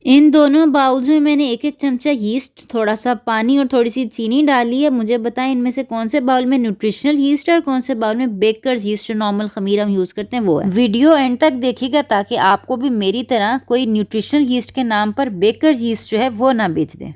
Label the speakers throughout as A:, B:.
A: इन दोनों बाउल्स में मैंने एक एक चमचा यीस्ट, थोड़ा सा पानी और थोड़ी सी चीनी डाली है। मुझे बताएं इनमें से कौन से बाउल में न्यूट्रिशनल यीस्ट है और कौन से बाउल में बेकर्स यीस्ट जो नॉर्मल खमीर हम यूज़ करते हैं वो है। वीडियो एंड तक देखिएगा ताकि आपको भी मेरी तरह कोई न्यूट्रिशनल यीस्ट के नाम पर बेकर्स यीस्ट जो है वो ना बेच दें।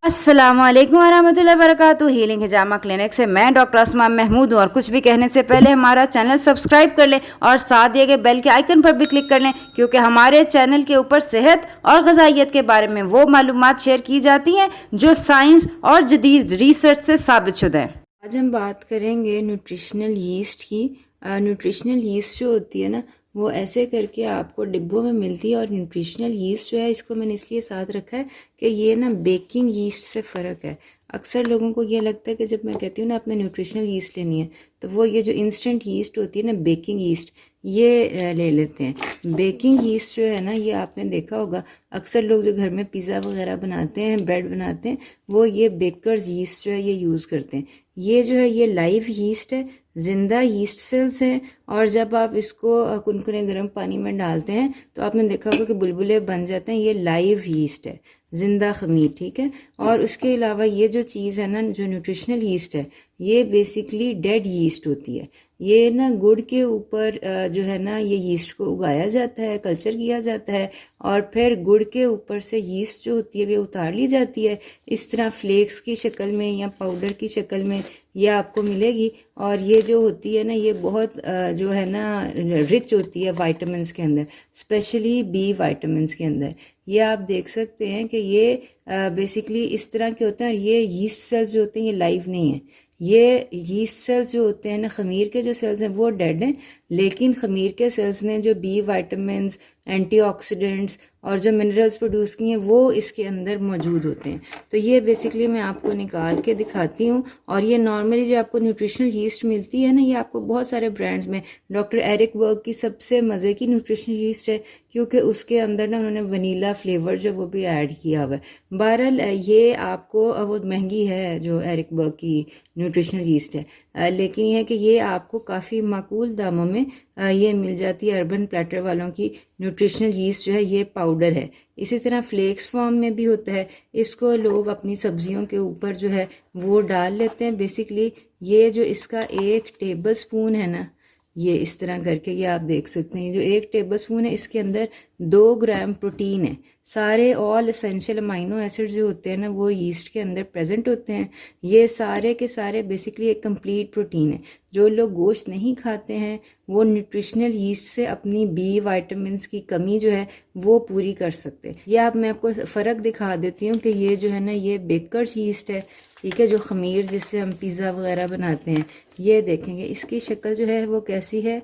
B: अस्सलामुअलैकुम वरहमतुल्लाहि वबरकातुहू। हीलिंग हिजामा क्लिनिक से मैं डॉक्टर अस्मा महमूद हूँ। और कुछ भी कहने से पहले हमारा चैनल सब्सक्राइब कर लें और साथ दिए गए बेल के आइकन पर भी क्लिक कर लें, क्योंकि हमारे चैनल के ऊपर सेहत और ग़िज़ाइयत के बारे में वो मालूमात शेयर की जाती हैं जो साइंस और जदीद रिसर्च से साबित शुदा हैं। आज हम बात करेंगे न्यूट्रिशनल यीस्ट की। न्यूट्रिशनल यीस्ट जो होती है ना, वो ऐसे करके आपको डिब्बों में मिलती है। और न्यूट्रिशनल यीस्ट जो है, इसको मैंने इसलिए साथ रखा है कि ये ना बेकिंग यीस्ट से फ़र्क है। अक्सर लोगों को ये लगता है कि जब मैं कहती हूँ ना आपने न्यूट्रिशनल यीस्ट लेनी है, तो वो ये जो इंस्टेंट यीस्ट होती है ना, बेकिंग यीस्ट, ये ले लेते हैं। बेकिंग यीस्ट जो है ना, ये आपने देखा होगा अक्सर लोग जो घर में पिज़्ज़ा वगैरह बनाते हैं, ब्रेड बनाते हैं, वो ये बेकर्स यीस्ट जो है ये यूज़ करते हैं। ये जो है ये लाइव यीस्ट है, ज़िंदा यीस्ट सेल्स हैं। और जब आप इसको कुनकुने गर्म पानी में डालते हैं तो आपने देखा होगा कि बुलबुले बन जाते हैं। ये लाइव यीस्ट है, ज़िंदा खमीर, ठीक है। और उसके अलावा ये जो चीज़ है ना, जो न्यूट्रिशनल यीस्ट है, ये बेसिकली डेड यीस्ट होती है। ये ना गुड़ के ऊपर जो है ना, ये यीस्ट को उगाया जाता है, कल्चर किया जाता है, और फिर गुड़ के ऊपर से यीस्ट जो होती है वो उतार ली जाती है। इस तरह फ्लेक्स की शक्ल में या पाउडर की शक्ल में ये आपको मिलेगी। और ये जो होती है ना, ये बहुत जो है ना रिच होती है वाइटामिन्स के अंदर, स्पेशली बी वाइटामिन्स के अंदर। ये आप देख सकते हैं कि ये बेसिकली इस तरह के होते हैं। और ये यीस्ट सेल्स जो होते हैं ये लाइव नहीं है। ये यीस्ट सेल्स जो होते हैं ना, खमीर के जो सेल्स हैं वो डेड हैं, लेकिन खमीर के सेल्स ने जो बी वाइटामिन्स, एंटीऑक्सीडेंट्स और जो मिनरल्स प्रोड्यूस किए हैं वो इसके अंदर मौजूद होते हैं। तो ये बेसिकली मैं आपको निकाल के दिखाती हूँ। और ये नॉर्मली जो आपको न्यूट्रिशनल यीस्ट मिलती है ना, ये आपको बहुत सारे ब्रांड्स में, डॉक्टर एरिक बर्ग की सबसे मज़े की न्यूट्रिशनल यीस्ट है, क्योंकि उसके अंदर ना उन्होंने वनीला फ्लेवर जो वो भी ऐड किया हुआ है। बहरहाल ये आपको वो महंगी है जो एरिक बर्ग की न्यूट्रिशनल यीस्ट है, लेकिन ये है कि ये आपको काफ़ी माकूल दामों में ये मिल जाती है। अर्बन प्लेटर वालों की न्यूट्रिशनल यीस्ट जो है ये पाउडर है। इसी तरह फ्लेक्स फॉर्म में भी होता है। इसको लोग अपनी सब्जियों के ऊपर जो है वो डाल लेते हैं। बेसिकली ये जो इसका 1 टेबल स्पून है ना, ये इस तरह करके ये आप देख सकते हैं, जो 1 टेबल स्पून है इसके अंदर 2 ग्राम प्रोटीन है। सारे ऑल एसेंशियल अमाइनो एसिड जो होते हैं ना, वो यीस्ट के अंदर प्रेजेंट होते हैं। ये सारे के सारे बेसिकली एक कंप्लीट प्रोटीन है। जो लोग गोश्त नहीं खाते हैं वो न्यूट्रिशनल यीस्ट से अपनी बी वाइटामिन्स की कमी जो है वो पूरी कर सकते हैं। ये मैं आपको फ़र्क दिखा देती हूँ कि ये जो है ना, ये बेकर्स यीस्ट है, ठीक है, जो खमीर जिससे हम पिज़्ज़ा वगैरह बनाते हैं। ये देखेंगे इसकी शक्ल जो है वो कैसी है,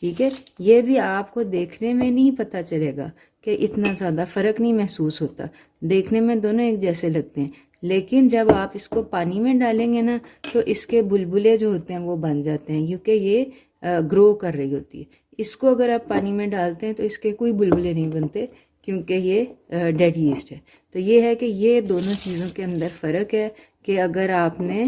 B: ठीक है। ये भी आपको देखने में नहीं पता चलेगा कि इतना ज़्यादा फ़र्क नहीं महसूस होता, देखने में दोनों एक जैसे लगते हैं। लेकिन जब आप इसको पानी में डालेंगे ना, तो इसके बुलबुले जो होते हैं वो बन जाते हैं, क्योंकि ये ग्रो कर रही होती है। इसको अगर आप पानी में डालते हैं तो इसके कोई बुलबुले नहीं बनते, क्योंकि ये डेड यीस्ट है। तो ये है कि ये दोनों चीज़ों के अंदर फ़र्क है कि अगर आपने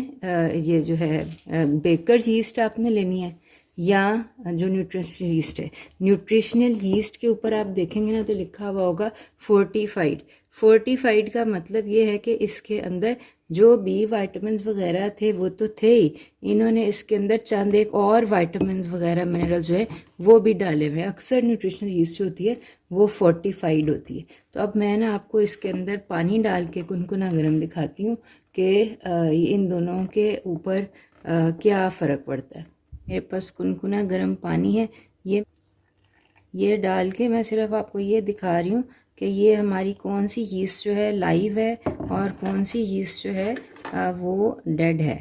B: ये जो है बेकर यीस्ट आपने लेनी है या जो न्यूट्रिशनल यीस्ट है। न्यूट्रिशनल यीस्ट के ऊपर आप देखेंगे ना तो लिखा हुआ होगा फोर्टिफाइड। फोर्टिफाइड का मतलब ये है कि इसके अंदर जो बी वाइटामिन्स वगैरह थे वो तो थे ही, इन्होंने इसके अंदर चंद एक और वाइटामिन्स वगैरह मिनरल जो है वो भी डाले हुए हैं। अक्सर न्यूट्रिशनल यीस्ट जो होती है वो फोर्टिफाइड होती है। तो अब मैं ना आपको इसके अंदर पानी डाल के कुनकुना गर्म दिखाती हूँ कि इन दोनों के ऊपर क्या फ़र्क पड़ता है। मेरे पास कुनकुना गर्म पानी है, ये डाल के मैं सिर्फ आपको ये दिखा रही हूँ कि ये हमारी कौन सी यीस्ट जो है लाइव है और कौन सी यीस्ट जो है वो डेड है,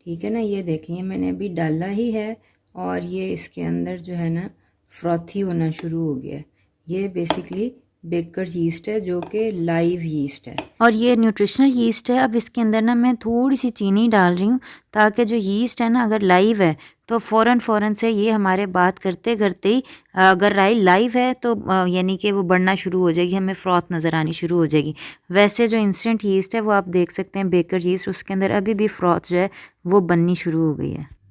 B: ठीक है ना। ये देखिए मैंने अभी डाला ही है और ये इसके अंदर जो है ना फ्रॉथी होना शुरू हो गया। ये बेसिकली बेकर यीस्ट है जो कि लाइव यीस्ट है
A: और ये न्यूट्रिशनल यीस्ट है। अब इसके अंदर ना मैं थोड़ी सी चीनी डाल रही हूँ ताकि जो यीस्ट है ना, अगर लाइव है तो फ़ौरन से ये हमारे बात करते करते ही अगर लाइव है तो यानी कि वो बढ़ना शुरू हो जाएगी, हमें फ्रॉथ नज़र आनी शुरू हो जाएगी। वैसे जो इंस्टेंट यीस्ट है वो आप देख सकते हैं बेकर यीस्ट, उसके अंदर अभी भी फ्रॉथ जो है वो बननी शुरू हो गई है।